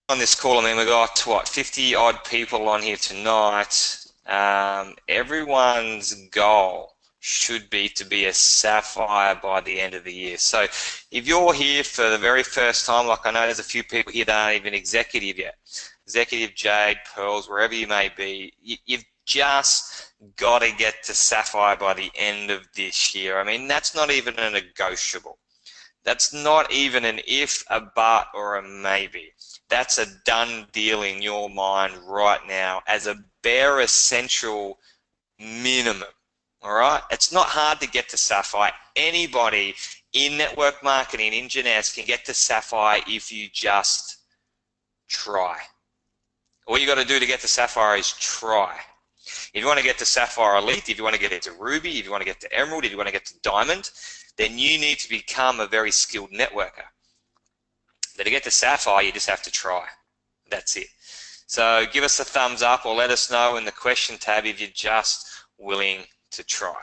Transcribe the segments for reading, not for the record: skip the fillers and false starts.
On this call, I mean, we've got, what, 50 odd people on here tonight. Everyone's goal should be to be a sapphire by the end of the year. So if you're here for the very first time, like I know there's a few people here that aren't even executive yet, executive, jade, pearls, wherever you may be, you've just got to get to sapphire by the end of this year. I mean, that's not even a negotiable. That's not even an if, a but, or a maybe. That's a done deal in your mind right now as a bare essential minimum. All right? It's not hard to get to Sapphire. Anybody in network marketing, in Jeunesse, can get to Sapphire if you just try. All you got to do to get to Sapphire is try. If you want to get to Sapphire Elite, if you want to get into Ruby, if you want to get to Emerald, if you want to get to Diamond, then you need to become a very skilled networker. But to get to Sapphire, you just have to try. That's it. So give us a thumbs up or let us know in the question tab if you're just willing to try.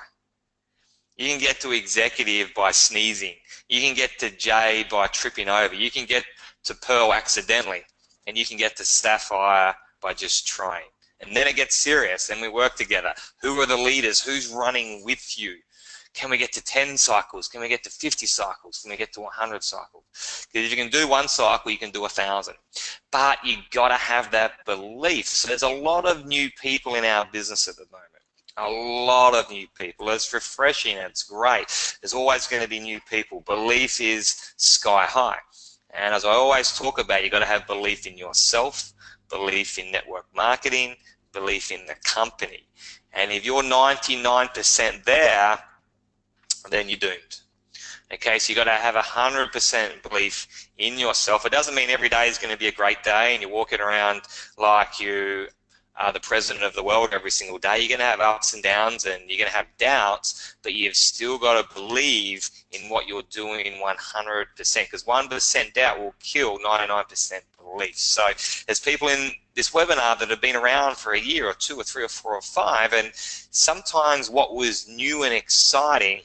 You can get to executive by sneezing. You can get to J by tripping over. You can get to Pearl accidentally. And you can get to Sapphire by just trying. And then it gets serious and we work together. Who are the leaders? Who's running with you? Can we get to 10 cycles? Can we get to 50 cycles? Can we get to 100 cycles? Because if you can do one cycle, you can do 1,000. But you got to have that belief. So there's a lot of new people in our business at the moment. A lot of new people. It's refreshing. It's great. There's always going to be new people. Belief is sky high. And as I always talk about, you've got to have belief in yourself, belief in network marketing, belief in the company. And if you're 99% there, then you're doomed. Okay, so you got to have 100% belief in yourself. It doesn't mean every day is going to be a great day and you're walking around like you are the president of the world every single day. You're going to have ups and downs and you're going to have doubts, but you've still got to believe in what you're doing 100%, because 1% doubt will kill 99% belief. So there's people in this webinar that have been around for a year or 2 or 3 or 4 or 5, and sometimes what was new and exciting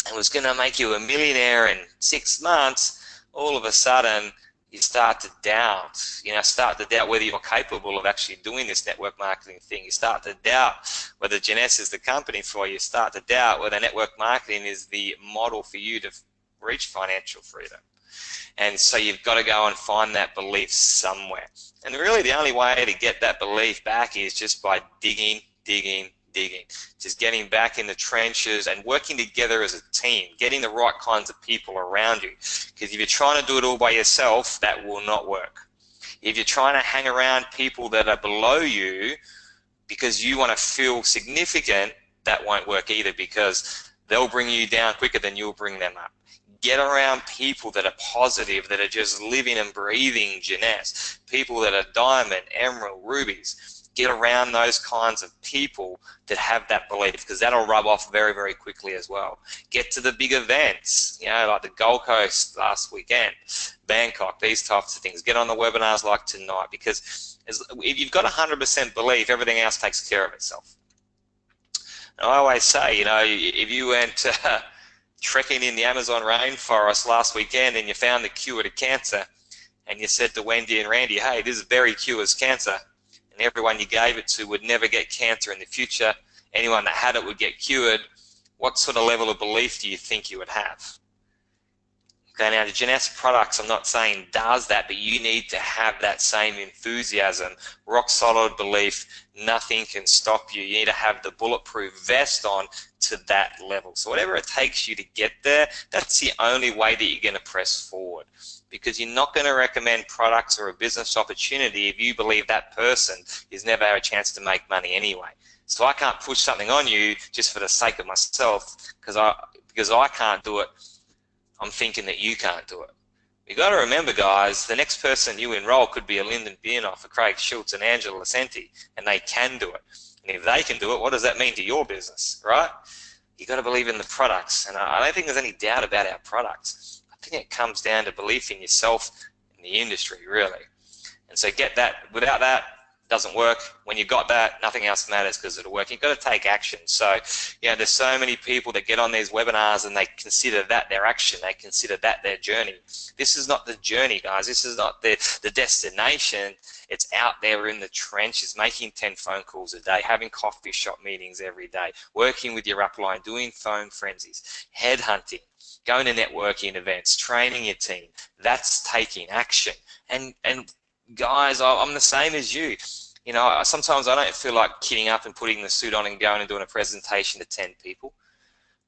and was going to make you a millionaire in 6 months, all of a sudden you start to doubt. Start to doubt whether you're capable of actually doing this network marketing thing. You start to doubt whether Jeunesse is the company for you. You start to doubt whether network marketing is the model for you to reach financial freedom. And so you've got to go and find that belief somewhere. And really the only way to get that belief back is just by digging, just getting back in the trenches and working together as a team, getting the right kinds of people around you. Because if you're trying to do it all by yourself, that will not work. If you're trying to hang around people that are below you because you want to feel significant, that won't work either, because they'll bring you down quicker than you'll bring them up. Get around people that are positive, that are just living and breathing Jeunesse, people that are diamond, emerald, rubies. Get around those kinds of people that have that belief, because that'll rub off very, very quickly as well. Get to the big events, like the Gold Coast last weekend, Bangkok, these types of things. Get on the webinars like tonight, because if you've got 100% belief, everything else takes care of itself. And I always say, if you went trekking in the Amazon rainforest last weekend and you found the cure to cancer, and you said to Wendy and Randy, hey, this berry cures cancer, and everyone you gave it to would never get cancer in the future, anyone that had it would get cured, what sort of level of belief do you think you would have? Okay, now the Jeunesse products, I'm not saying does that, but you need to have that same enthusiasm, rock solid belief, nothing can stop you. You need to have the bulletproof vest on to that level. So whatever it takes you to get there, that's the only way that you're going to press forward. Because you're not going to recommend products or a business opportunity if you believe that person is never have a chance to make money anyway. So I can't push something on you just for the sake of myself, because I can't do it. I'm thinking that you can't do it. You've got to remember, guys, the next person you enroll could be a Lyndon Biernoff, a Craig Schultz, and Angela Lascenti, and they can do it. And if they can do it, what does that mean to your business, right? You've got to believe in the products, and I don't think there's any doubt about our products. I think it comes down to belief in yourself and the industry, really. And so get that. Without that doesn't work. When you got that, nothing else matters because it'll work. You've got to take action. So, you know, there's so many people that get on these webinars and they consider that their action. They consider that their journey. This is not the journey, guys. This is not the destination. It's out there in the trenches, making 10 phone calls a day, having coffee shop meetings every day, working with your upline, doing phone frenzies, headhunting, going to networking events, training your team. That's taking action. And guys, I'm the same as you. You know, sometimes I don't feel like kitting up and putting the suit on and going and doing a presentation to 10 people.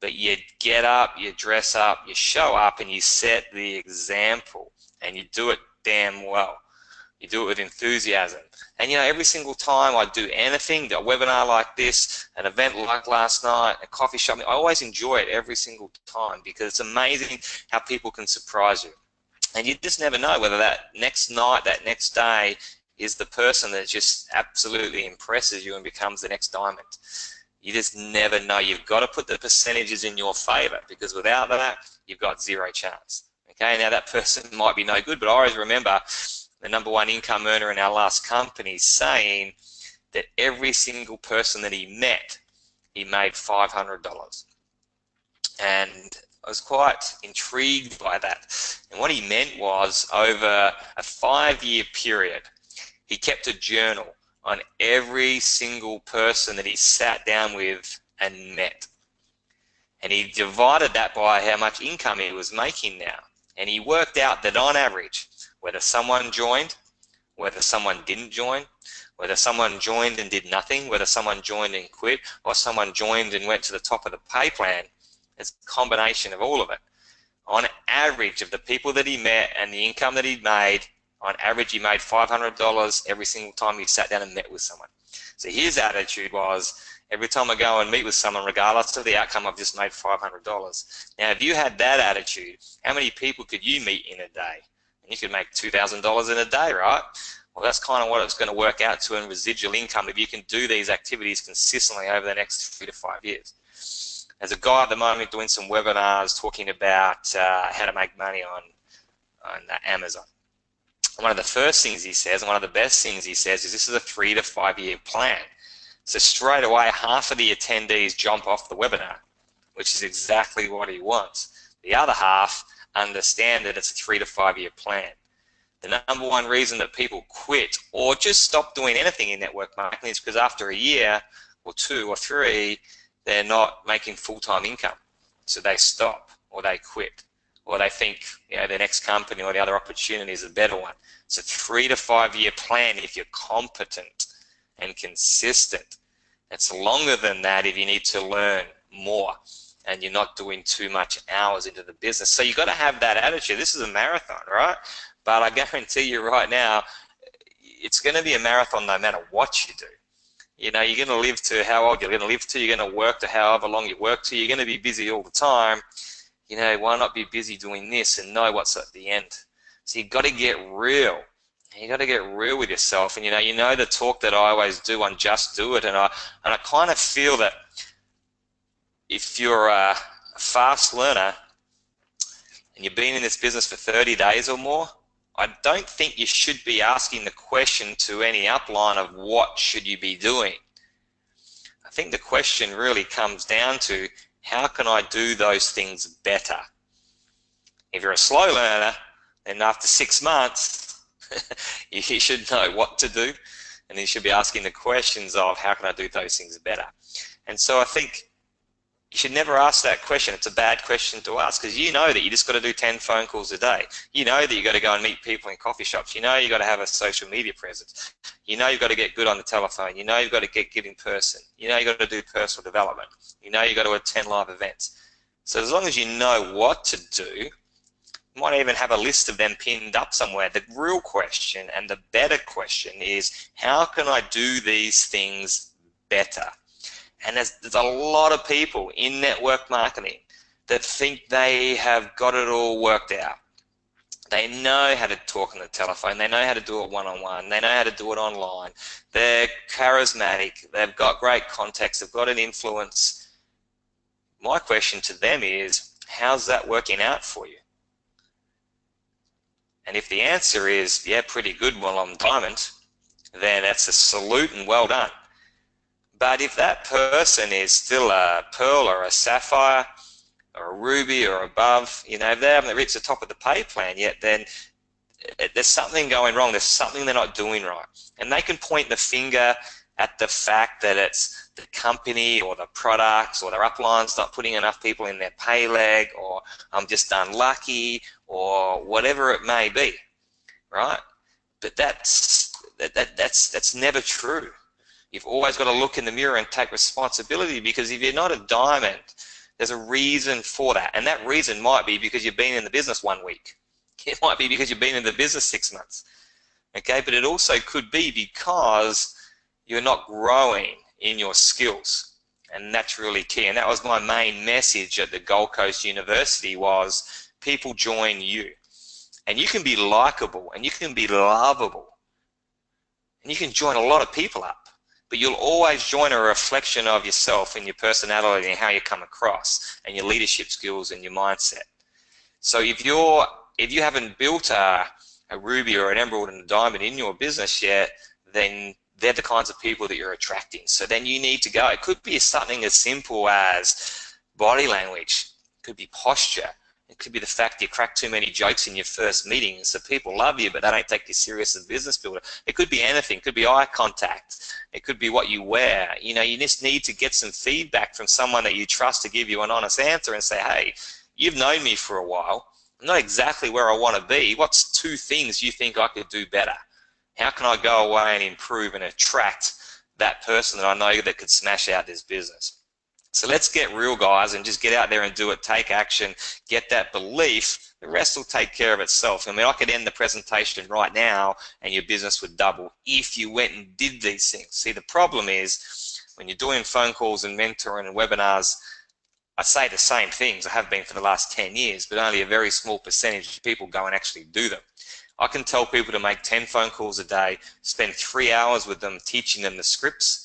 But you get up, you dress up, you show up, and you set the example. And you do it damn well. You do it with enthusiasm. And, you know, every single time I do anything, a webinar like this, an event like last night, a coffee shop, I always enjoy it every single time because it's amazing how people can surprise you. And you just never know whether that next night, that next day, is the person that just absolutely impresses you and becomes the next diamond. You just never know. You've got to put the percentages in your favor because without that, you've got zero chance. Okay, now that person might be no good, but I always remember the #1 income earner in our last company saying that every single person that he met, he made $500. And I was quite intrigued by that. And what he meant was over a 5-year period, he kept a journal on every single person that he sat down with and met. And he divided that by how much income he was making now. And he worked out that on average, whether someone joined, whether someone didn't join, whether someone joined and did nothing, whether someone joined and quit, or someone joined and went to the top of the pay plan, it's a combination of all of it. On average of the people that he met and the income that he made, on average he made $500 every single time he sat down and met with someone. So his attitude was, every time I go and meet with someone, regardless of the outcome, I've just made $500. Now, if you had that attitude, how many people could you meet in a day? And you could make $2,000 in a day, right? Well, that's kind of what it's going to work out to in residual income if you can do these activities consistently over the next 3 to 5 years. There's a guy at the moment doing some webinars talking about how to make money on Amazon. One of the first things he says, and one of the best things he says, is this is a 3 to 5 year plan. So straight away, half of the attendees jump off the webinar, which is exactly what he wants. The other half understand that it's a 3 to 5 year plan. The #1 reason that people quit or just stop doing anything in network marketing is because after a year or 2 or 3, they're not making full-time income. So they stop or they quit or they think, you know, the next company or the other opportunity is a better one. It's a 3 to 5 year plan if you're competent and consistent. It's longer than that if you need to learn more and you're not doing too much hours into the business. So you've got to have that attitude. This is a marathon, right? But I guarantee you right now, it's going to be a marathon no matter what you do. You know, you're going to live to how old you're going to live to, you're going to work to however long you work to, you're going to be busy all the time. You know, why not be busy doing this and know what's at the end? So you've got to get real. You got to get real with yourself. And you know the talk that I always do on Just Do It, and I kind of feel that if you're a fast learner and you've been in this business for 30 days or more, I don't think you should be asking the question to any upline of what should you be doing. I think the question really comes down to, how can I do those things better? If you're a slow learner, then after 6 months, you should know what to do, and you should be asking the questions of, how can I do those things better? And so I think you should never ask that question. It's a bad question to ask because you know that you just got to do 10 phone calls a day. You know that you got to go and meet people in coffee shops. You know you got to have a social media presence. You know you've got to get good on the telephone. You know you've got to get good in person. You know you've got to do personal development. You know you've got to attend live events. So as long as you know what to do, you might even have a list of them pinned up somewhere. The real question and the better question is, how can I do these things better? And there's a lot of people in network marketing that think they have got it all worked out. They know how to talk on the telephone. They know how to do it one-on-one. They know how to do it online. They're charismatic. They've got great contacts. They've got an influence. My question to them is, how's that working out for you? And if the answer is, yeah, pretty good, well, I'm diamond, then that's a salute and well done. But if that person is still a pearl or a sapphire or a ruby or above, you know, if they haven't reached the top of the pay plan yet, then there's something going wrong. There's something they're not doing right. And they can point the finger at the fact that it's the company or the products or their upline's not putting enough people in their pay leg, or I'm just unlucky, or whatever it may be, right? But that's never true. You've always got to look in the mirror and take responsibility, because if you're not a diamond, there's a reason for that. And that reason might be because you've been in the business 1 week. It might be because you've been in the business 6 months. Okay, but it also could be because you're not growing in your skills. And that's really key. And that was my main message at the Gold Coast University, was people join you. And you can be likable and you can be lovable. And you can join a lot of people up. But you'll always join a reflection of yourself and your personality and how you come across and your leadership skills and your mindset. So if you haven't built a ruby or an emerald and a diamond in your business yet, then they're the kinds of people that you're attracting. So then you need to go. It could be something as simple as body language. It could be posture. It could be the fact you crack too many jokes in your first meeting, so people love you, but they don't take you serious as a business builder. It could be anything. It could be eye contact. It could be what you wear. You know, you just need to get some feedback from someone that you trust to give you an honest answer and say, hey, you've known me for a while. I'm not exactly where I want to be. What's 2 things you think I could do better? How can I go away and improve and attract that person that I know that could smash out this business? So let's get real, guys, and just get out there and do it. Take action, get that belief. The rest will take care of itself. I mean, I could end the presentation right now and your business would double if you went and did these things. See, the problem is when you're doing phone calls and mentoring and webinars, I say the same things. I have been for the last 10 years, but only a very small percentage of people go and actually do them. I can tell people to make 10 phone calls a day, spend 3 hours with them, teaching them the scripts,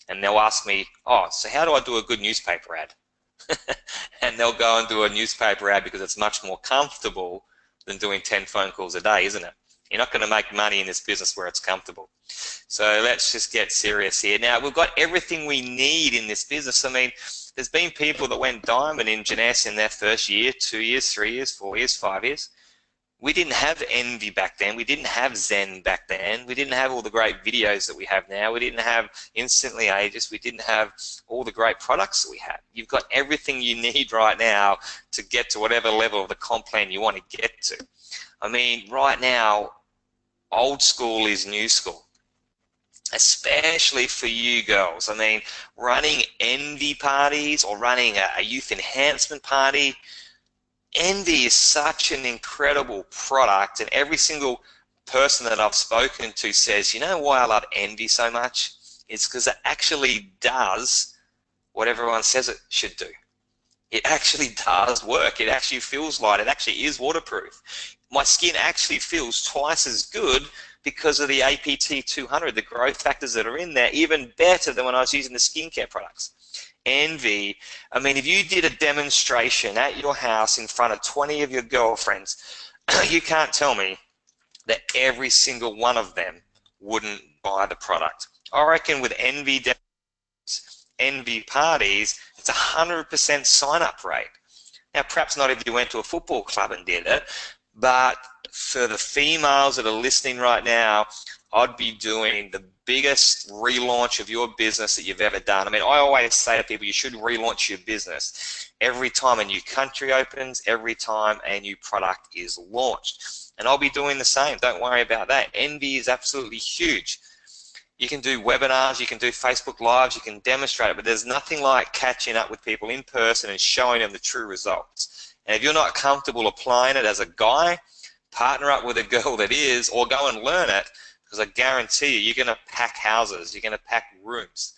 and they'll ask me, oh, so how do I do a good newspaper ad? And they'll go and do a newspaper ad because it's much more comfortable than doing 10 phone calls a day, isn't it? You're not going to make money in this business where it's comfortable. So let's just get serious here. Now, we've got everything we need in this business. I mean, there's been people that went diamond in Jeunesse in their first year, 2 years, 3 years, 4 years, 5 years. We didn't have Envy back then. We didn't have Zen back then. We didn't have all the great videos that we have now. We didn't have Instantly Ages. We didn't have all the great products that we have. You've got everything you need right now to get to whatever level of the comp plan you want to get to. I mean, right now, old school is new school, especially for you girls. I mean, running Envy parties or running a youth enhancement party, Envy is such an incredible product, and every single person that I've spoken to says, you know why I love Envy so much? It's because it actually does what everyone says it should do. It actually does work. It actually feels light. It actually is waterproof. My skin actually feels twice as good because of the APT 200, the growth factors that are in there, even better than when I was using the skincare products. Envy, I mean, if you did a demonstration at your house in front of 20 of your girlfriends, you can't tell me that every single one of them wouldn't buy the product. I reckon with Envy parties, it's 100% sign-up rate. Now, perhaps not if you went to a football club and did it, but for the females that are listening right now, I'd be doing the biggest relaunch of your business that you've ever done. I mean, I always say to people, you should relaunch your business every time a new country opens, every time a new product is launched. And I'll be doing the same. Don't worry about that. Envy is absolutely huge. You can do webinars, you can do Facebook Lives, you can demonstrate it, but there's nothing like catching up with people in person and showing them the true results. And if you're not comfortable applying it as a guy, partner up with a girl that is, or go and learn it, because I guarantee you, you're going to pack houses, you're going to pack rooms,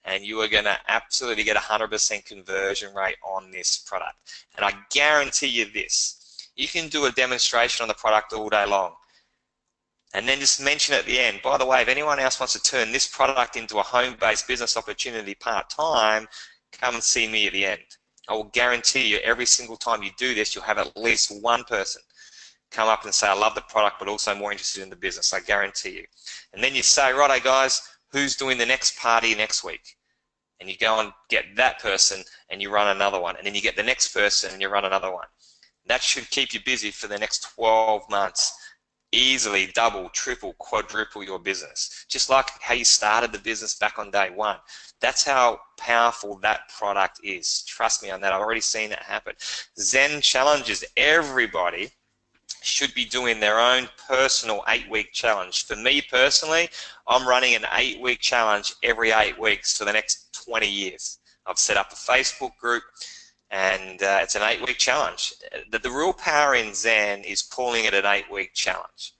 and you are going to absolutely get 100% conversion rate on this product. And I guarantee you this, you can do a demonstration on the product all day long, and then just mention at the end, by the way, if anyone else wants to turn this product into a home-based business opportunity part-time, come and see me at the end. I will guarantee you every single time you do this, you'll have at least one person come up and say, I love the product, but also more interested in the business, I guarantee you. And then you say, righto guys, who's doing the next party next week? And you go and get that person and you run another one. And then you get the next person and you run another one. That should keep you busy for the next 12 months. Easily double, triple, quadruple your business. Just like how you started the business back on day one. That's how powerful that product is. Trust me on that. I've already seen it happen. Zen challenges. Everybody should be doing their own personal 8-week challenge. For me personally, I'm running an 8-week challenge every 8 weeks for the next 20 years. I've set up a Facebook group, and it's an 8-week challenge. The real power in Zen is calling it an 8-week challenge.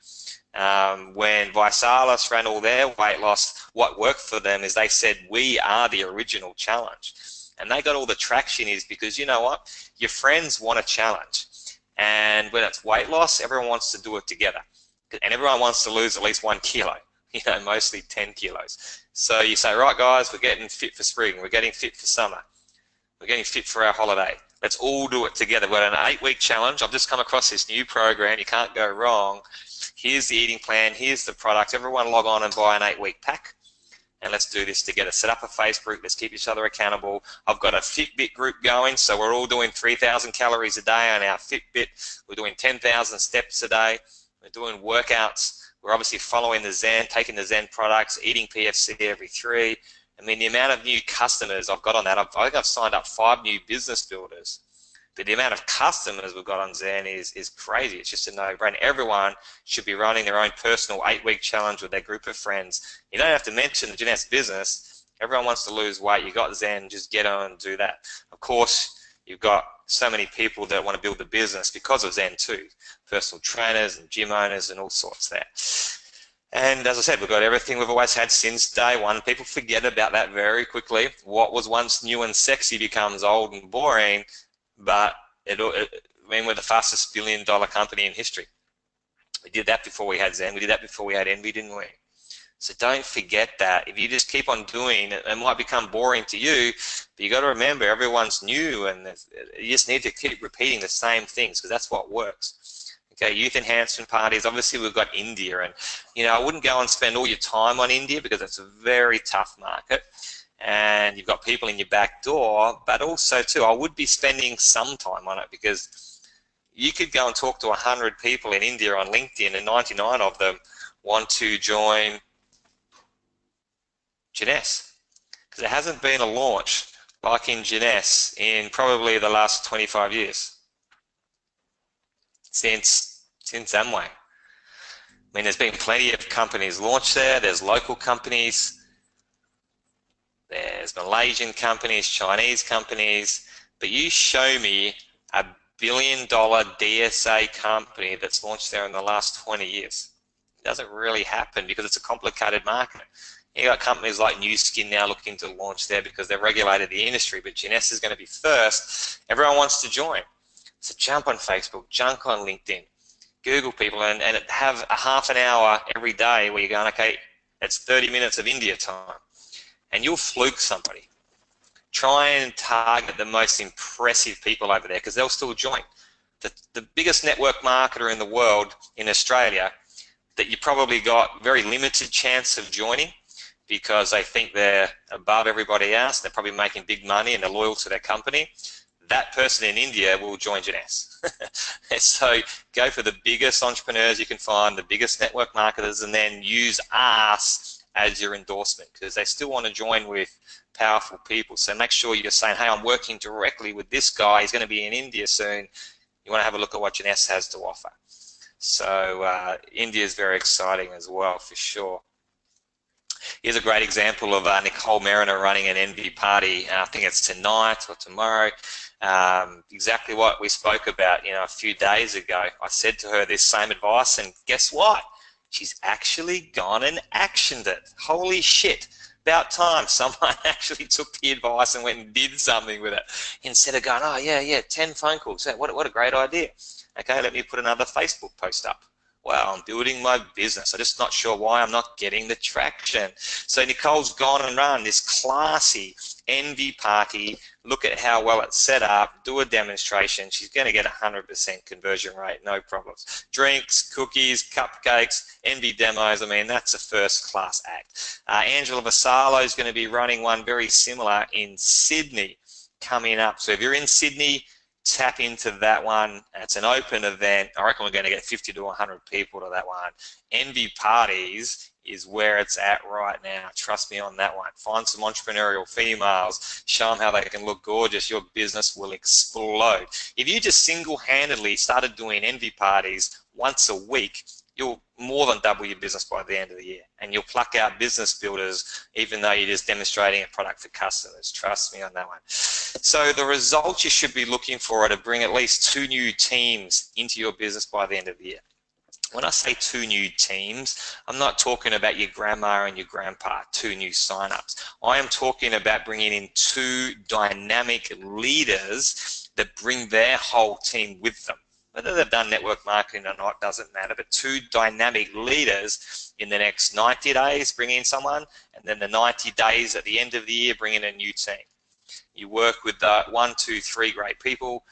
When Vysalis ran all their weight loss, what worked for them is they said, we are the original challenge. And they got all the traction is because, you know what, your friends want a challenge. And when it's weight loss, everyone wants to do it together. And everyone wants to lose at least 1 kilo, you know, mostly 10 kilos. So you say, right guys, we're getting fit for spring, we're getting fit for summer, we're getting fit for our holiday. Let's all do it together. We've got an 8-week challenge. I've just come across this new program. You can't go wrong. Here's the eating plan. Here's the product. Everyone log on and buy an 8-week pack. And let's do this together. Set up a Facebook group. Let's keep each other accountable. I've got a Fitbit group going, so we're all doing 3,000 calories a day on our Fitbit. We're doing 10,000 steps a day. We're doing workouts. We're obviously following the Zen, taking the Zen products, eating PFC every 3. I mean, the amount of new customers I've got on that, I think I've signed up 5 new business builders. But the amount of customers we've got on Zen is crazy. It's just a no-brainer. Everyone should be running their own personal 8-week challenge with their group of friends. You don't have to mention the Jeanette's business. Everyone wants to lose weight. You got Zen, just get on and do that. Of course, you've got so many people that want to build the business because of Zen too. Personal trainers and gym owners and all sorts there. And as I said, we've got everything we've always had since day one. People forget about that very quickly. What was once new and sexy becomes old and boring. But I mean, we're the fastest billion-dollar company in history. We did that before we had Zen. We did that before we had Envy, didn't we? So don't forget that. If you just keep on doing it, it might become boring to you, but you got to remember everyone's new, and you just need to keep repeating the same things because that's what works. Okay, youth enhancement parties. Obviously, we've got India, and you know, I wouldn't go and spend all your time on India because it's a very tough market. And you've got people in your back door, but also too, I would be spending some time on it because you could go and talk to 100 people in India on LinkedIn and 99 of them want to join Jeunesse because there hasn't been a launch like in Jeunesse in probably the last 25 years since Amway. I mean, there's been plenty of companies launched there. There's local companies. There's Malaysian companies, Chinese companies, but you show me a billion-dollar DSA company that's launched there in the last 20 years. It doesn't really happen because it's a complicated market. You got companies like New Skin now looking to launch there because they've regulated the industry, but Jeunesse is going to be first. Everyone wants to join. So jump on Facebook, jump on LinkedIn, Google people, and have a half an hour every day where you're going, okay, it's 30 minutes of India time. And you'll fluke somebody. Try and target the most impressive people over there because they'll still join. The biggest network marketer in the world in Australia that you probably got very limited chance of joining because they think they're above everybody else, they're probably making big money and they're loyal to their company. That person in India will join Jeunesse. So go for the biggest entrepreneurs you can find, the biggest network marketers, and then use us as your endorsement because they still want to join with powerful people. So make sure you're saying, hey, I'm working directly with this guy. He's going to be in India soon. You want to have a look at what Jeunesse has to offer. So India is very exciting as well, for sure. Here's a great example of Nicole Mariner running an Envy party. I think it's tonight or tomorrow. Exactly what we spoke about, you know, a few days ago. I said to her this same advice, and guess what? She's actually gone and actioned it. Holy shit. About time someone actually took the advice and went and did something with it. Instead of going, oh, yeah, 10 phone calls. What a great idea. Okay, let me put another Facebook post up. Well, I'm building my business. I'm just not sure why I'm not getting the traction. So Nicole's gone and run this classy envy party. Look at how well it's set up. Do a demonstration. She's going to get 100% conversion rate, no problems. Drinks, cookies, cupcakes, envy demos. I mean, that's a first-class act. Angela Vassallo is going to be running one very similar in Sydney coming up. So if you're in Sydney, tap into that one. It's an open event. I reckon we're going to get 50 to 100 people to that one. Envy parties is where it's at right now. Trust me on that one. Find some entrepreneurial females, show them how they can look gorgeous. Your business will explode. If you just single-handedly started doing envy parties once a week, you'll more than double your business by the end of the year. And you'll pluck out business builders even though you're just demonstrating a product for customers. Trust me on that one. So the results you should be looking for are to bring at least 2 new teams into your business by the end of the year. When I say 2 new teams, I'm not talking about your grandma and your grandpa, 2 new signups. I am talking about bringing in 2 dynamic leaders that bring their whole team with them. Whether they've done network marketing or not doesn't matter, but 2 dynamic leaders in the next 90 days, bring in someone, and then the 90 days at the end of the year, bring in a new team. You work with 1, 2, 3 great people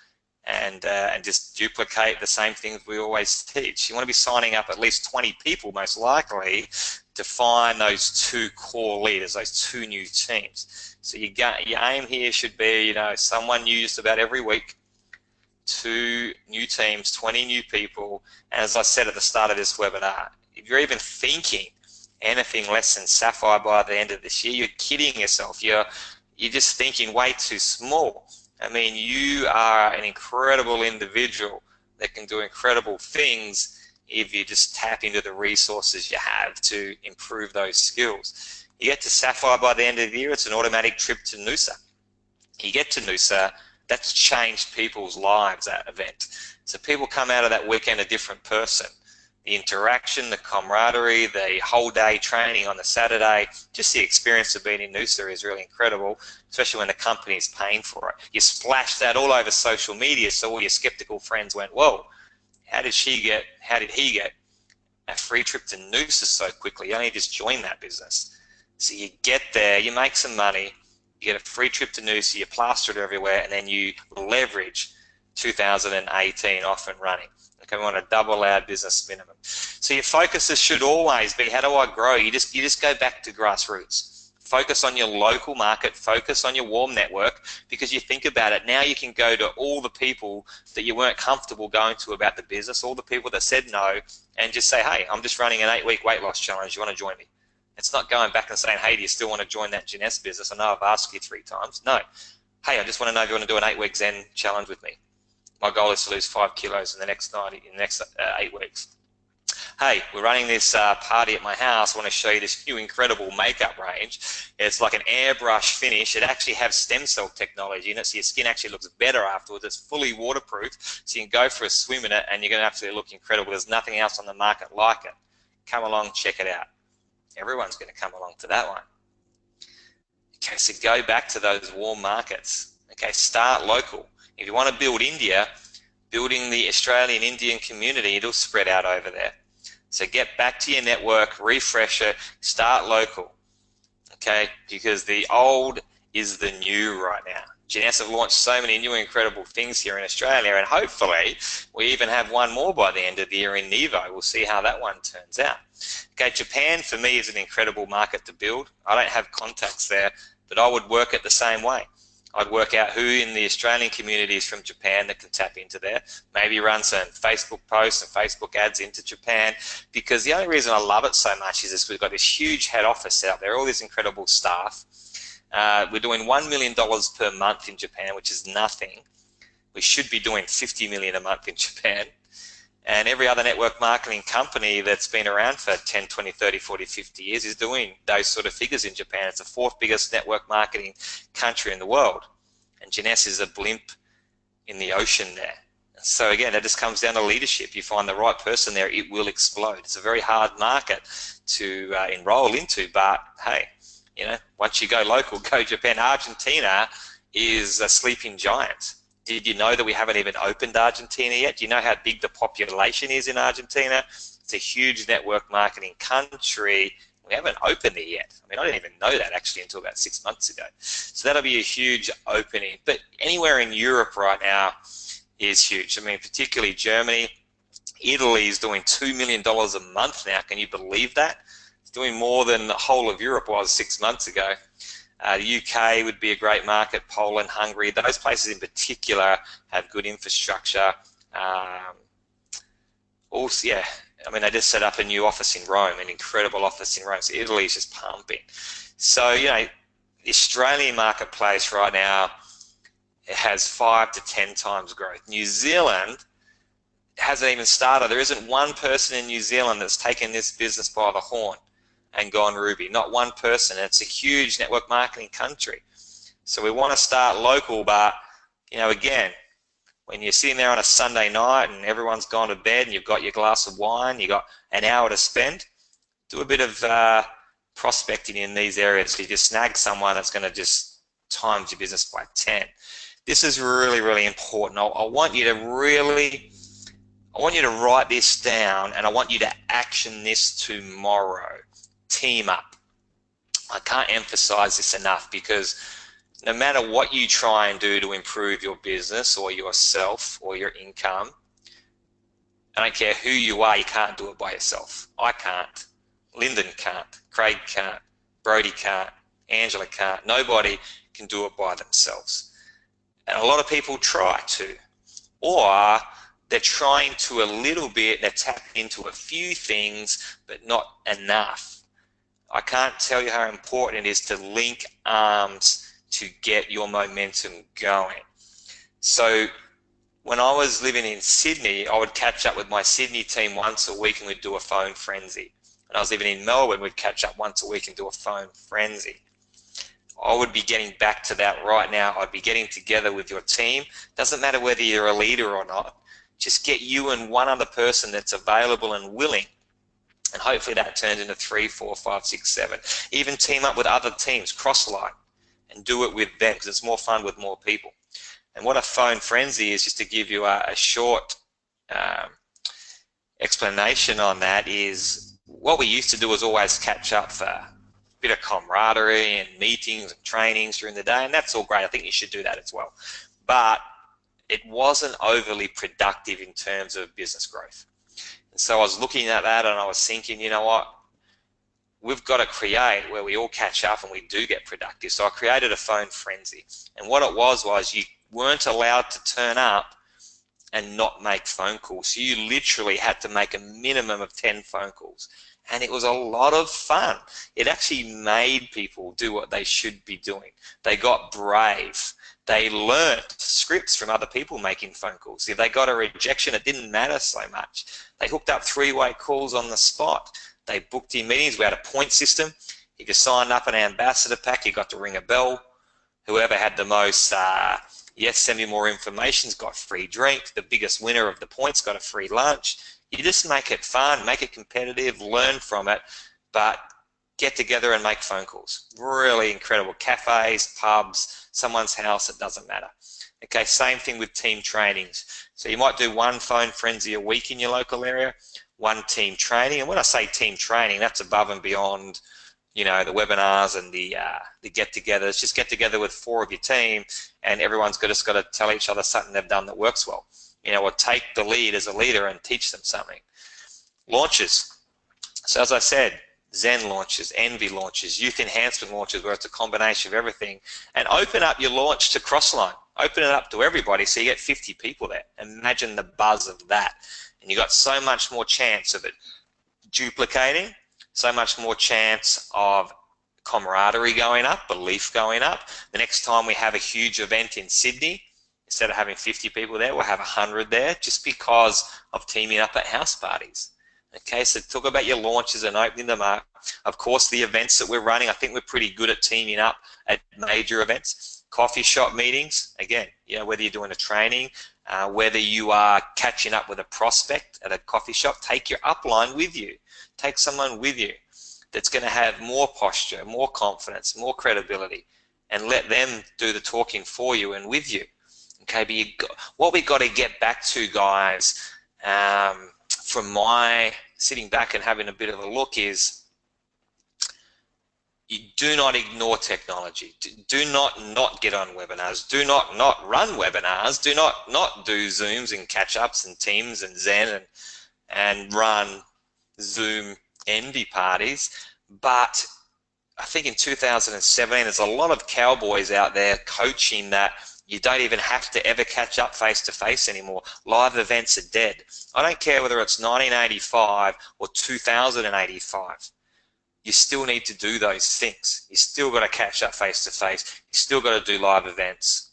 and just duplicate the same things we always teach. You want to be signing up at least 20 people, most likely, to find those 2 core leaders, those 2 new teams. So your aim here should be, someone new just about every week, 2 new teams, 20 new people, and as I said at the start of this webinar, if you're even thinking anything less than Sapphire by the end of this year, you're kidding yourself. You're just thinking way too small. I mean, you are an incredible individual that can do incredible things if you just tap into the resources you have to improve those skills. You get to Sapphire by the end of the year, it's an automatic trip to Noosa. You get to Noosa, that's changed people's lives, that event. So people come out of that weekend a different person. The interaction, the camaraderie, the whole day training on the Saturday, just the experience of being in Noosa is really incredible, especially when the company is paying for it. You splash that all over social media, so all your skeptical friends went, whoa, how did he get a free trip to Noosa so quickly? You only just joined that business. So you get there, you make some money, you get a free trip to Noosa, you plaster it everywhere, and then you leverage 2018 off and running. Okay, we want to double our business minimum. So your focuses should always be, how do I grow? You just go back to grassroots. Focus on your local market, focus on your warm network, because you think about it, now you can go to all the people that you weren't comfortable going to about the business, all the people that said no, and just say, hey, I'm just running an 8-week weight loss challenge, you want to join me? It's not going back and saying, hey, do you still want to join that Jeunesse business? I know I've asked you 3 times. No. Hey, I just want to know if you want to do an 8-week Zen challenge with me. My goal is to lose 5 kilos in the next 8 weeks. Hey, we're running this party at my house. I want to show you this new incredible makeup range. It's like an airbrush finish. It actually has stem cell technology in it, so your skin actually looks better afterwards. It's fully waterproof, so you can go for a swim in it and you're going to absolutely look incredible. There's nothing else on the market like it. Come along, check it out. Everyone's going to come along to that one. Okay, so go back to those warm markets. Okay, start local. If you want to build India, building the Australian Indian community, it'll spread out over there. So get back to your network, refresh it, start local. Okay, because the old is the new right now. Jeunesse have launched so many new incredible things here in Australia, and hopefully we even have one more by the end of the year in Nevo. We'll see how that one turns out. Okay, Japan for me is an incredible market to build. I don't have contacts there, but I would work it the same way. I'd work out who in the Australian community is from Japan that can tap into there. Maybe run some Facebook posts and Facebook ads into Japan, because the only reason I love it so much is this, we've got this huge head office out there, all this incredible staff. We're doing $1 million per month in Japan, which is nothing. We should be doing 50 million a month in Japan. And every other network marketing company that's been around for 10, 20, 30, 40, 50 years is doing those sort of figures in Japan. It's the 4th biggest network marketing country in the world. And Jeunesse is a blimp in the ocean there. So again, that just comes down to leadership. You find the right person there, it will explode. It's a very hard market to enroll into, but hey, you know, once you go local, go Japan. Argentina is a sleeping giant. Did you know that we haven't even opened Argentina yet? Do you know how big the population is in Argentina? It's a huge network marketing country. We haven't opened it yet. I mean, I didn't even know that actually until about 6 months ago. So that'll be a huge opening. But anywhere in Europe right now is huge. I mean, particularly Germany. Italy is doing $2 million a month now. Can you believe that? It's doing more than the whole of Europe was 6 months ago. The UK would be a great market, Poland, Hungary. Those places in particular have good infrastructure. Also, yeah, I mean, they just set up a new office in Rome, an incredible office in Rome. So Italy is just pumping. So, you know, the Australian marketplace right now, it has 5 to 10 times growth. New Zealand hasn't even started. There isn't one person in New Zealand that's taken this business by the horn and gone Ruby. Not one person. It's a huge network marketing country. So we want to start local, but, you know, again, when you're sitting there on a Sunday night and everyone's gone to bed and you've got your glass of wine, you've got an hour to spend, do a bit of prospecting in these areas. So you just snag someone that's going to just times your business by 10. This is really, really important. I want you to write this down, and I want you to action this tomorrow. Team up. I can't emphasize this enough, because no matter what you try and do to improve your business or yourself or your income, I don't care who you are, you can't do it by yourself. I can't. Lyndon can't. Craig can't. Brody can't. Angela can't. Nobody can do it by themselves. And a lot of people try to, or they're trying to a little bit, they're tapping into a few things, but not enough. I can't tell you how important it is to link arms to get your momentum going. So when I was living in Sydney, I would catch up with my Sydney team once a week and we'd do a phone frenzy. When I was living in Melbourne, we'd catch up once a week and do a phone frenzy. I would be getting back to that right now. I'd be getting together with your team. Doesn't matter whether you're a leader or not. Just get you and one other person that's available and willing. And hopefully that turns into 3, 4, 5, 6, 7. Even team up with other teams, cross-line, and do it with them, because it's more fun with more people. And what a phone frenzy is, just to give you a short explanation on that, is what we used to do was always catch up for a bit of camaraderie and meetings and trainings during the day, and that's all great. I think you should do that as well. But it wasn't overly productive in terms of business growth. And so I was looking at that and I was thinking, you know what, we've got to create where we all catch up and we do get productive. So I created a phone frenzy. And what it was you weren't allowed to turn up and not make phone calls. So you literally had to make a minimum of 10 phone calls. And it was a lot of fun. It actually made people do what they should be doing. They got brave. They learnt scripts from other people making phone calls. If they got a rejection, it didn't matter so much. They hooked up 3-way calls on the spot. They booked in meetings. We had a point system. If you signed up an ambassador pack, you got to ring a bell. Whoever had the most yes, send me more information, got free drink. The biggest winner of the points got a free lunch. You just make it fun, make it competitive, learn from it, but get together and make phone calls. Really incredible. Cafes, pubs, someone's house, it doesn't matter. Okay, same thing with team trainings. So you might do one phone frenzy a week in your local area, one team training. And when I say team training, that's above and beyond, you know, the webinars and the get-togethers. Just get together with 4 of your team, and everyone's just got to tell each other something they've done that works well. You know, or take the lead as a leader and teach them something. Launches. So as I said, Zen launches, Envy launches, youth enhancement launches, where it's a combination of everything. And open up your launch to Crossline. Open it up to everybody so you get 50 people there. Imagine the buzz of that. And you got so much more chance of it duplicating, so much more chance of camaraderie going up, belief going up. The next time we have a huge event in Sydney, instead of having 50 people there, we'll have 100 there, just because of teaming up at house parties. Okay, so talk about your launches and opening them up. Of course, the events that we're running, I think we're pretty good at teaming up at major events. Coffee shop meetings, again, you know, whether you're doing a training, whether you are catching up with a prospect at a coffee shop, take your upline with you. Take someone with you that's going to have more posture, more confidence, more credibility, and let them do the talking for you and with you. Okay, but what we've got to get back to, guys, from my sitting back and having a bit of a look is, you do not ignore technology. Do not get on webinars. Do not run webinars. Do not do Zooms and catch-ups and Teams and Zen and run Zoom envy parties. But I think in 2017, there's a lot of cowboys out there coaching that you don't even have to ever catch up face-to-face anymore. Live events are dead. I don't care whether it's 1985 or 2085. You still need to do those things. You still got to catch up face-to-face. You still got to do live events.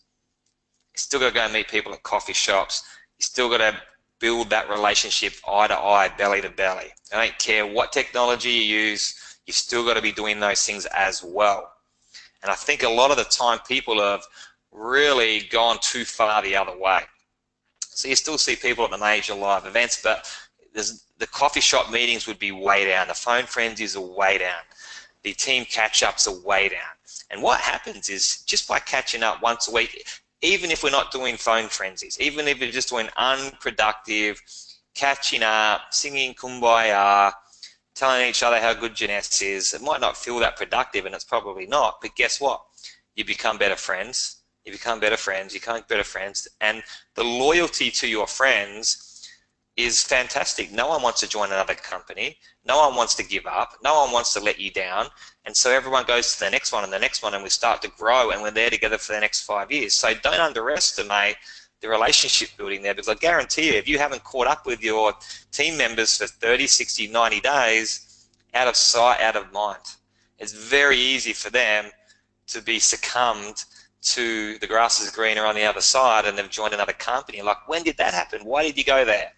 You still got to go and meet people at coffee shops. You still got to build that relationship eye to eye, belly to belly. I don't care what technology you use, you still got to be doing those things as well. And I think a lot of the time people have really gone too far the other way. So you still see people at the major live events, but the coffee shop meetings would be way down. The phone frenzies are way down. The team catch-ups are way down. And what happens is, just by catching up once a week, even if we're not doing phone frenzies, even if we're just doing unproductive, catching up, singing Kumbaya, telling each other how good Janess is, it might not feel that productive, and it's probably not, but guess what? You become better friends. You become better friends. You become better friends. And the loyalty to your friends is fantastic. No one wants to join another company. No one wants to give up. No one wants to let you down. And so everyone goes to the next one and the next one, and we start to grow, and we're there together for the next 5 years. So don't underestimate the relationship building there, because I guarantee you, if you haven't caught up with your team members for 30, 60, 90 days, out of sight, out of mind. It's very easy for them to be succumbed to the grass is greener on the other side, and they've joined another company. Like, when did that happen? Why did you go there?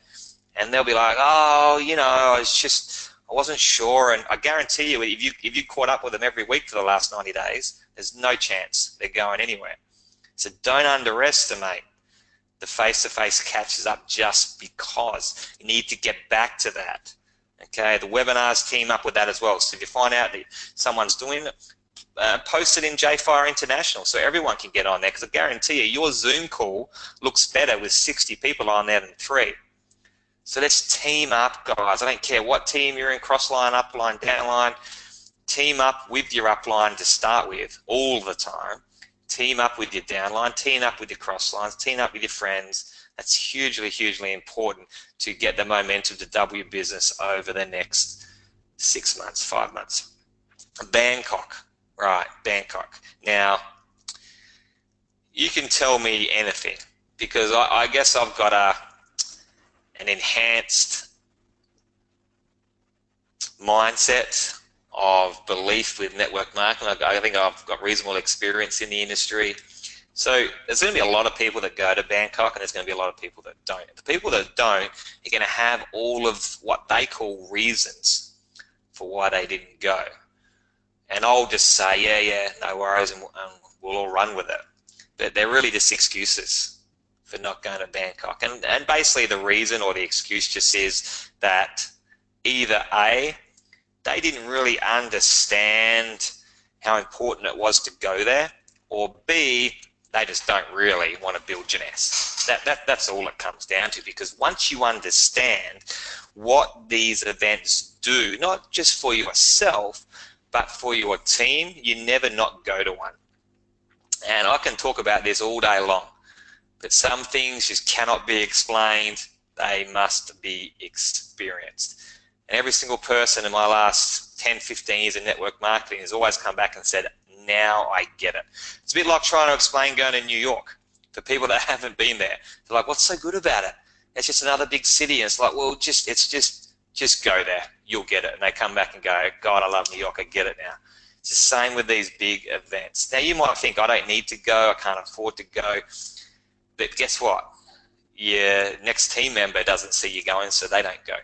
And they'll be like, oh, you know, it's just, I wasn't sure. And I guarantee you, if you caught up with them every week for the last 90 days, there's no chance they're going anywhere. So don't underestimate the face-to-face catches up just because. You need to get back to that. Okay, the webinars team up with that as well. So if you find out that someone's doing it, post it in JFire International so everyone can get on there, because I guarantee you, your Zoom call looks better with 60 people on there than 3. So let's team up, guys. I don't care what team you're in, crossline, upline, downline. Team up with your upline to start with all the time. Team up with your downline, team up with your crosslines, team up with your friends. That's hugely, hugely important to get the momentum to double your business over the next 6 months, 5 months. Bangkok, right, Bangkok. Now, you can tell me anything, because I guess I've got an enhanced mindset of belief with network marketing. I think I've got reasonable experience in the industry. So there's going to be a lot of people that go to Bangkok, and there's going to be a lot of people that don't. The people that don't are going to have all of what they call reasons for why they didn't go. And I'll just say, yeah, no worries, and we'll all run with it. But they're really just excuses for not going to Bangkok. And basically the reason or the excuse just is that either A, they didn't really understand how important it was to go there, or B, they just don't really want to build Janess. That's all it comes down to, because once you understand what these events do, not just for yourself, but for your team, you never not go to one. And I can talk about this all day long, but some things just cannot be explained. They must be experienced. And every single person in my last 10, 15 years of network marketing has always come back and said, now I get it. It's a bit like trying to explain going to New York for people that haven't been there. They're like, what's so good about it? It's just another big city. And it's like, well, just go there. You'll get it. And they come back and go, God, I love New York. I get it now. It's the same with these big events. Now, you might think, I don't need to go. I can't afford to go. But guess what? Your next team member doesn't see you going, so they don't go.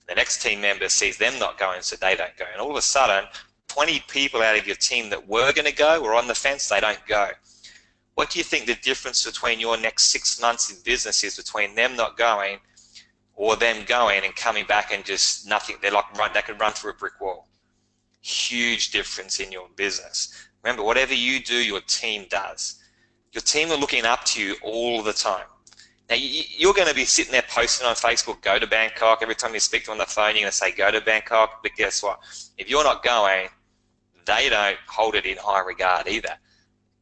The next team member sees them not going, so they don't go. And all of a sudden, 20 people out of your team that were going to go or on the fence, they don't go. What do you think the difference between your next 6 months in business is between them not going or them going and coming back and just nothing? They're like, they could run through a brick wall. Huge difference in your business. Remember, whatever you do, your team does. Your team are looking up to you all the time. Now, you're going to be sitting there posting on Facebook, go to Bangkok. Every time you speak to them on the phone, you're going to say, go to Bangkok. But guess what? If you're not going, they don't hold it in high regard either.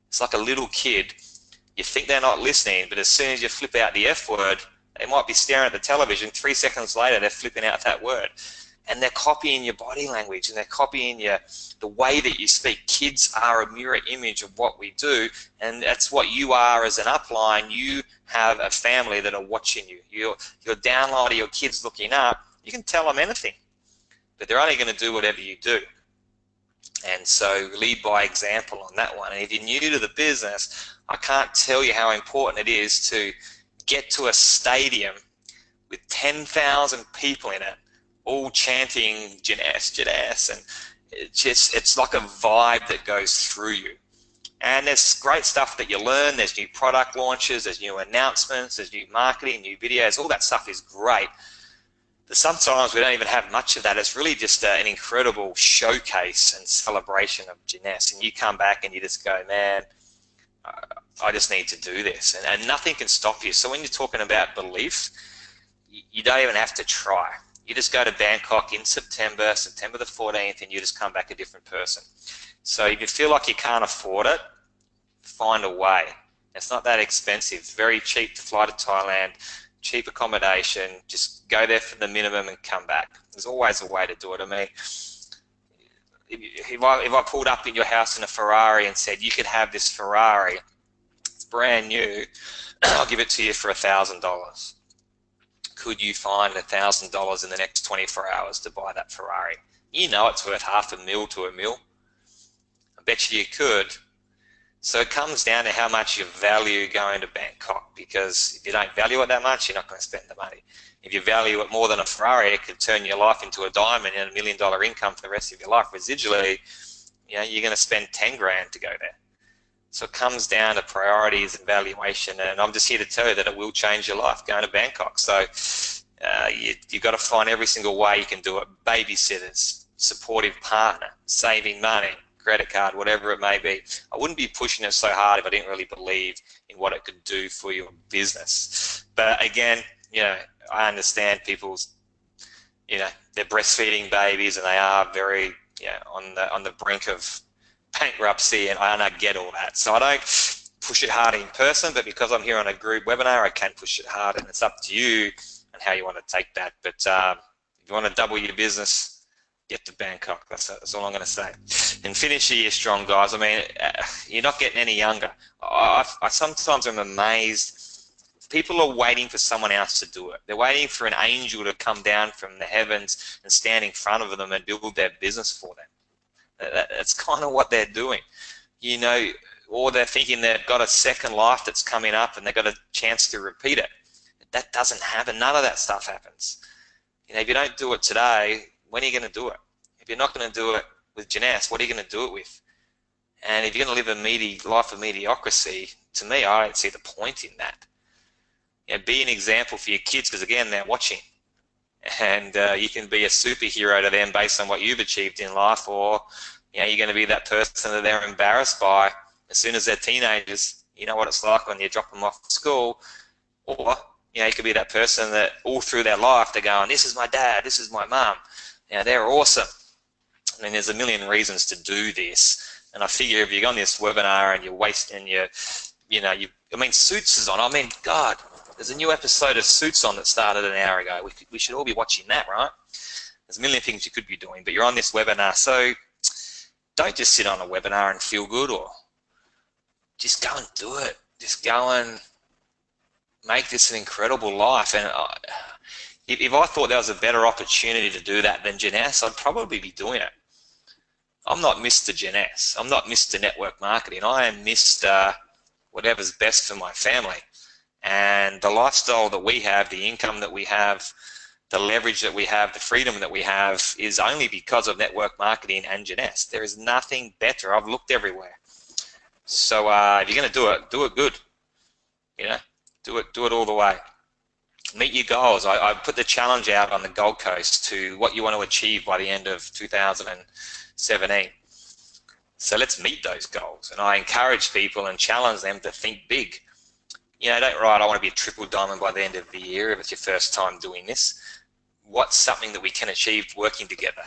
It's like a little kid. You think they're not listening, but as soon as you flip out the F word, they might be staring at the television. 3 seconds later, they're flipping out that word. And they're copying your body language, and they're copying the way that you speak. Kids are a mirror image of what we do, and that's what you are as an upline. You have a family that are watching you. Your downline or your kids looking up, you can tell them anything, but they're only going to do whatever you do. And so lead by example on that one. And if you're new to the business, I can't tell you how important it is to get to a stadium with 10,000 people in it, all chanting Janesh, Janesh, and it's like a vibe that goes through you. And there's great stuff that you learn. There's new product launches, there's new announcements, there's new marketing, new videos. All that stuff is great. But sometimes we don't even have much of that. It's really just an incredible showcase and celebration of Janesh. And you come back and you just go, man, I just need to do this. And nothing can stop you. So when you're talking about belief, you don't even have to try. You just go to Bangkok in September the 14th, and you just come back a different person. So if you feel like you can't afford it, find a way. It's not that expensive. It's very cheap to fly to Thailand, cheap accommodation. Just go there for the minimum and come back. There's always a way to do it. I mean, if I pulled up in your house in a Ferrari and said, you could have this Ferrari, it's brand new, I'll give it to you for $1,000. Could you find $1,000 in the next 24 hours to buy that Ferrari? You know it's worth $500,000 to $1 million. I bet you could. So it comes down to how much you value going to Bangkok, because if you don't value it that much, you're not going to spend the money. If you value it more than a Ferrari, it could turn your life into a diamond and $1 million income for the rest of your life. Residually, you know, you're going to spend 10 grand to go there. So it comes down to priorities and valuation, and I'm just here to tell you that it will change your life going to Bangkok. So you've got to find every single way you can do it. Babysitters, supportive partner, saving money, credit card, whatever it may be. I wouldn't be pushing it so hard if I didn't really believe in what it could do for your business. But again, you know, I understand people's, you know, they're breastfeeding babies and they are very, you know, on the brink of bankruptcy, and I get all that. So I don't push it hard in person, but because I'm here on a group webinar, I can push it hard, and it's up to you and how you want to take that. But if you want to double your business, get to Bangkok. That's all I'm going to say. And finish the year strong, guys. I mean, you're not getting any younger. I sometimes am amazed. People are waiting for someone else to do it. They're waiting for an angel to come down from the heavens and stand in front of them and build their business for them. That's kind of what they're doing, you know, or they're thinking they've got a second life that's coming up and they've got a chance to repeat it. That doesn't happen. None of that stuff happens. You know, if you don't do it today, when are you going to do it? If you're not going to do it with Janesh, what are you going to do it with? And if you're going to live a life of mediocrity, to me, I don't see the point in that. You know, be an example for your kids, because again, they're watching. And you can be a superhero to them based on what you've achieved in life, or you know, you're going to be that person that they're embarrassed by as soon as they're teenagers. You know what it's like when you drop them off at school, or you know, you could be that person that all through their life they're going, "This is my dad, this is my mum." You know, they're awesome. I mean, there's a million reasons to do this, and I figure if you're on this webinar and you're wasting your, you know, I mean, Suits is on. I mean, God. There's a new episode of Suits on that started an hour ago. We should all be watching that, right? There's a million things you could be doing, but you're on this webinar. So don't just sit on a webinar and feel good, or just go and do it. Just go and make this an incredible life. And if I thought there was a better opportunity to do that than Janesh, I'd probably be doing it. I'm not Mr. Janesh. I'm not Mr. Network Marketing. I am Mr. whatever's best for my family. And the lifestyle that we have, the income that we have, the leverage that we have, the freedom that we have is only because of network marketing and Janesh. There is nothing better. I've looked everywhere. So if you're going to do it good. You know, do it all the way. Meet your goals. I put the challenge out on the Gold Coast to what you want to achieve by the end of 2017. So let's meet those goals. And I encourage people and challenge them to think big. You know, don't write, I want to be a triple diamond by the end of the year if it's your first time doing this. What's something that we can achieve working together?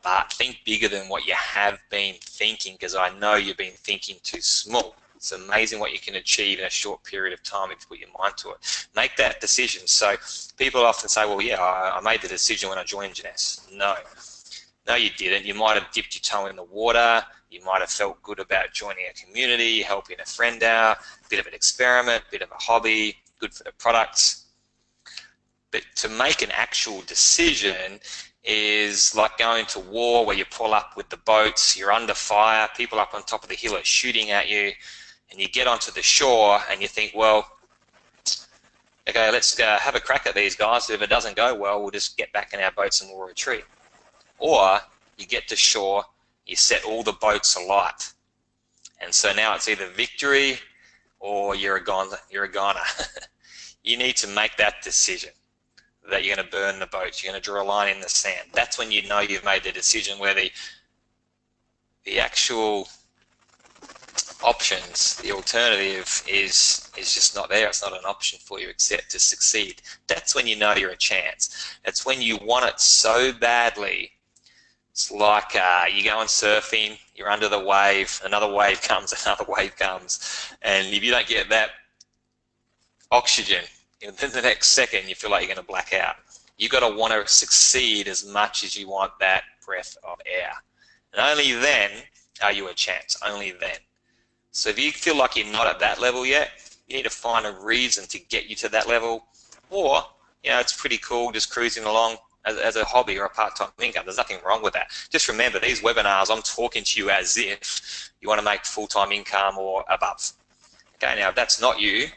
But think bigger than what you have been thinking, because I know you've been thinking too small. It's amazing what you can achieve in a short period of time if you put your mind to it. Make that decision. So people often say, well, yeah, I made the decision when I joined Jeunesse. No, you didn't. You might have dipped your toe in the water. You might have felt good about joining a community, helping a friend out, a bit of an experiment, a bit of a hobby, good for the products. But to make an actual decision is like going to war, where you pull up with the boats, you're under fire, people up on top of the hill are shooting at you, and you get onto the shore and you think, well, okay, let's have a crack at these guys. If it doesn't go well, we'll just get back in our boats and we'll retreat. Or you get to shore, you set all the boats alight, and so now it's either victory or you're a goner. You need to make that decision that you're going to burn the boats, you're going to draw a line in the sand. That's when you know you've made the decision, where the actual options, the alternative is just not there. It's not an option for you except to succeed. That's when you know you're a chance. It's when you want it so badly. It's like you go on surfing, you're under the wave, another wave comes, another wave comes, and if you don't get that oxygen in the next second, you feel like you're going to black out. You've got to want to succeed as much as you want that breath of air. And only then are you a chance, only then. So if you feel like you're not at that level yet, you need to find a reason to get you to that level. Or, you know, it's pretty cool just cruising along as a hobby or a part-time income. There's nothing wrong with that. Just remember, these webinars, I'm talking to you as if you want to make full-time income or above. Okay, now if that's not you,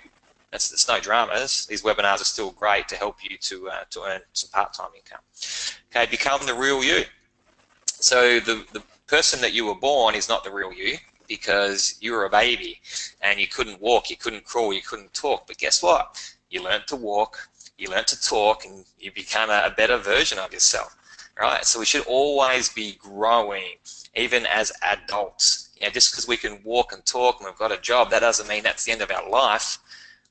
it's no dramas. These webinars are still great to help you to earn some part-time income. Okay, become the real you. So the person that you were born is not the real you, because you were a baby and you couldn't walk, you couldn't crawl, you couldn't talk. But guess what? You learned to walk, you learned to talk, and you become a better version of yourself. Right? So we should always be growing, even as adults. You know, just because we can walk and talk and we've got a job, that doesn't mean that's the end of our life.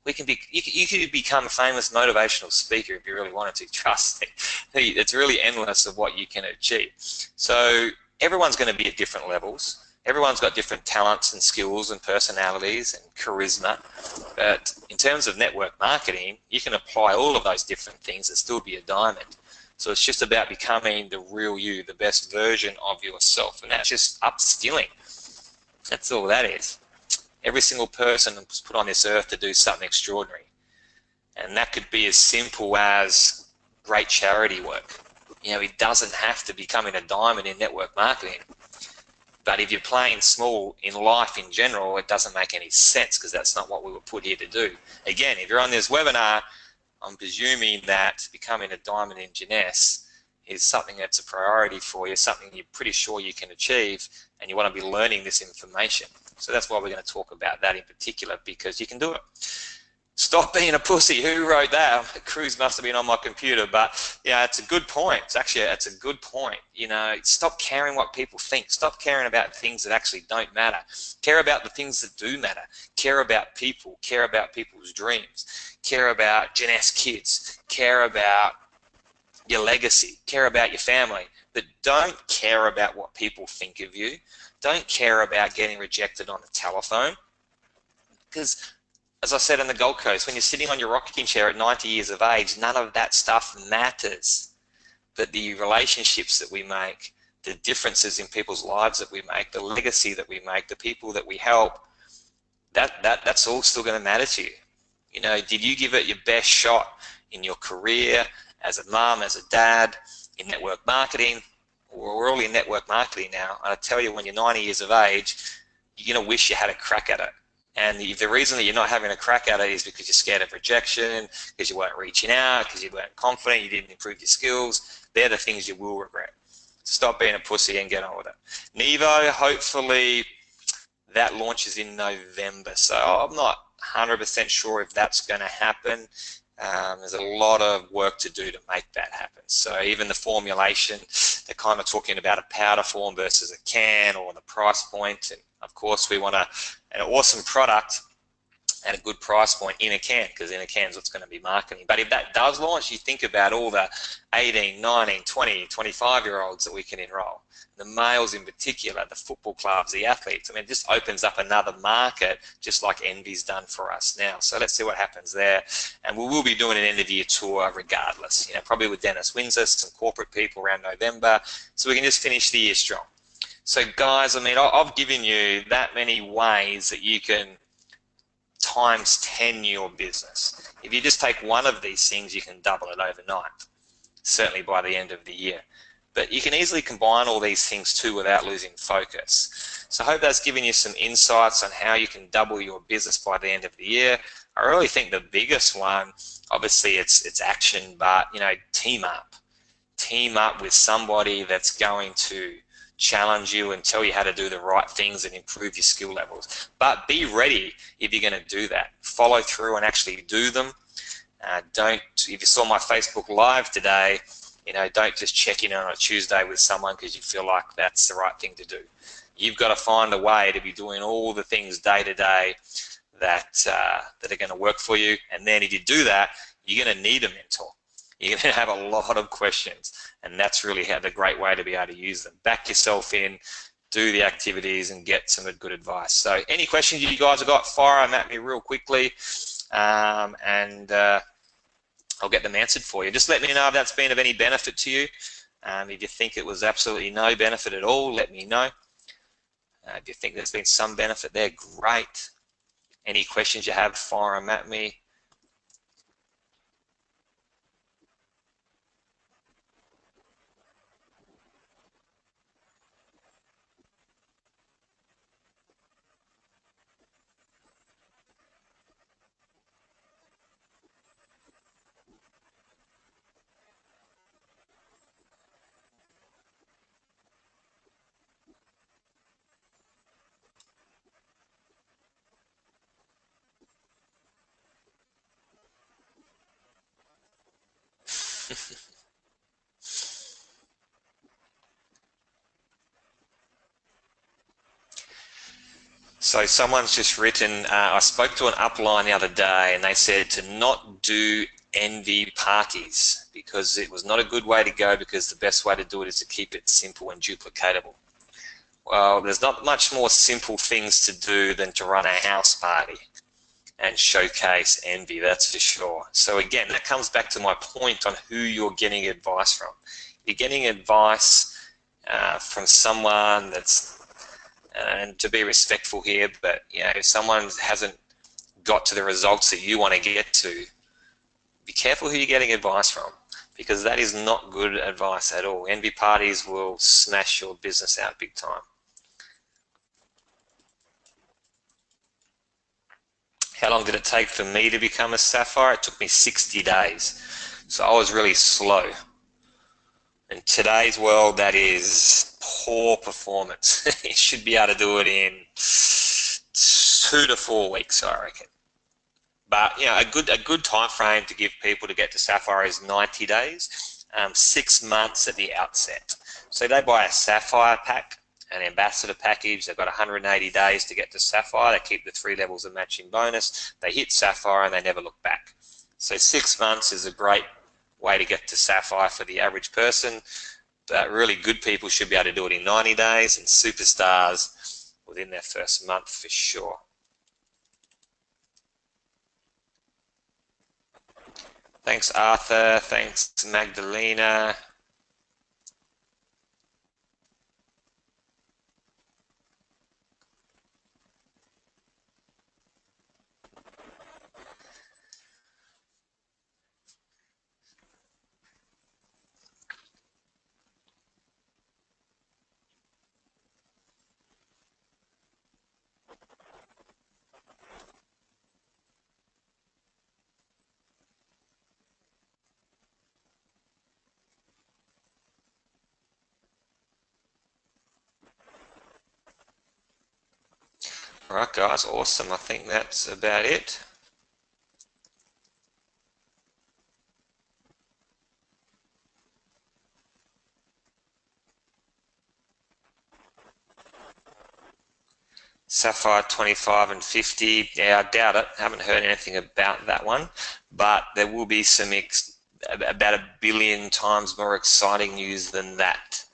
We can be, you could become a famous motivational speaker if you really wanted to. Trust me. It's really endless of what you can achieve. So everyone's going to be at different levels. Everyone's got different talents and skills and personalities and charisma. But in terms of network marketing, you can apply all of those different things and still be a diamond. So it's just about becoming the real you, the best version of yourself. And that's just upskilling. That's all that is. Every single person was put on this earth to do something extraordinary. And that could be as simple as great charity work. You know, it doesn't have to becoming a diamond in network marketing. But if you're playing small in life in general, it doesn't make any sense, because that's not what we were put here to do. Again, if you're on this webinar, I'm presuming that becoming a diamond in Jeunesse is something that's a priority for you, something you're pretty sure you can achieve, and you want to be learning this information. So that's why we're going to talk about that in particular, because you can do it. Stop being a pussy. Who wrote that? Cruz must have been on my computer, but yeah, it's a good point. It's a good point. You know, stop caring what people think. Stop caring about things that actually don't matter. Care about the things that do matter. Care about people. Care about people's dreams. Care about Jeunesse kids. Care about your legacy. Care about your family. But don't care about what people think of you. Don't care about getting rejected on the telephone, because as I said on the Gold Coast, when you're sitting on your rocking chair at 90 years of age, none of that stuff matters. But the relationships that we make, the differences in people's lives that we make, the legacy that we make, the people that we help, that's all still going to matter to you. You know, did you give it your best shot in your career, as a mum, as a dad, in network marketing? We're all in network marketing now. And I tell you, when you're 90 years of age, you're going to wish you had a crack at it. And the reason that you're not having a crack at it is because you're scared of rejection, because you weren't reaching out, because you weren't confident, you didn't improve your skills. They're the things you will regret. Stop being a pussy and get on with it. Nevo, hopefully that launches in November. So I'm not 100% sure if that's going to happen. There's a lot of work to do to make that happen. So even the formulation, they're kind of talking about a powder form versus a can, or the price point. And of course, we want an awesome product at a good price point in a can, because in a can is what's going to be marketing. But if that does launch, you think about all the 18, 19, 20, 25-year-olds that we can enroll. The males in particular, the football clubs, the athletes. I mean, it just opens up another market, just like Envy's done for us now. So let's see what happens there. And we will be doing an end-of-year tour regardless, you know, probably with Dennis Windsor, some corporate people around November, so we can just finish the year strong. So guys, I mean, I've given you that many ways that you can times 10 your business. If you just take one of these things, you can double it overnight, certainly by the end of the year. But you can easily combine all these things too without losing focus. So I hope that's given you some insights on how you can double your business by the end of the year. I really think the biggest one, obviously it's action, but you know, team up. Team up with somebody that's going to challenge you and tell you how to do the right things and improve your skill levels. But be ready if you're going to do that. Follow through and actually do them. If you saw my Facebook Live today, you know, don't just check in on a Tuesday with someone because you feel like that's the right thing to do. You've got to find a way to be doing all the things day to day that are going to work for you. And then if you do that, you're going to need a mentor. You're going to have a lot of questions, and that's really the great way to be able to use them. Back yourself in, do the activities, and get some good advice. So any questions you guys have got, fire them at me real quickly, and I'll get them answered for you. Just let me know if that's been of any benefit to you. If you think it was absolutely no benefit at all, let me know. If you think there's been some benefit there, great. Any questions you have, fire them at me. So someone's just written, I spoke to an upline the other day and they said to not do envy parties because it was not a good way to go, because the best way to do it is to keep it simple and duplicatable. Well, there's not much more simple things to do than to run a house party and showcase envy, that's for sure. So again, that comes back to my point on who you're getting advice from. You're getting advice from someone that's, and to be respectful here, but you know, if someone hasn't got to the results that you want to get to, be careful who you're getting advice from, because that is not good advice at all. Envy parties will smash your business out big time. How long did it take for me to become a Sapphire? It took me 60 days. So I was really slow. In today's world, that is poor performance. You should be able to do it in 2 to 4 weeks, I reckon. But you know, a good time frame to give people to get to Sapphire is 90 days, 6 months at the outset. So they buy a Sapphire pack, an ambassador package, they've got 180 days to get to Sapphire, they keep the 3 levels of matching bonus, they hit Sapphire and they never look back. So 6 months is a great way to get to Sapphire for the average person, but really good people should be able to do it in 90 days, and superstars within their first month for sure. Thanks Arthur, thanks Magdalena. All right, guys, awesome. I think that's about it. Sapphire 25 and 50. Yeah, I doubt it. Haven't heard anything about that one, but there will be some about 1 billion times more exciting news than that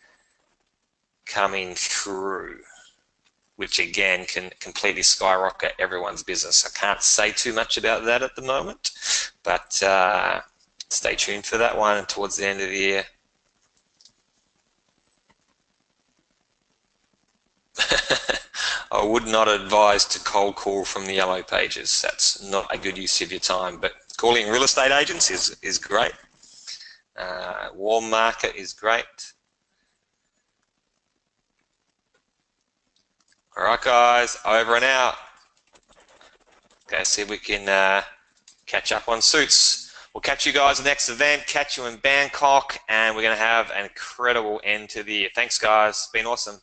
coming through, which again can completely skyrocket everyone's business. I can't say too much about that at the moment, but stay tuned for that one towards the end of the year. I would not advise to cold call from the yellow pages. That's not a good use of your time, but calling real estate agents is great. Warm market is great. All right, guys, over and out. Okay, see if we can catch up on suits. We'll catch you guys next event, catch you in Bangkok, and we're going to have an incredible end to the year. Thanks, guys. It's been awesome.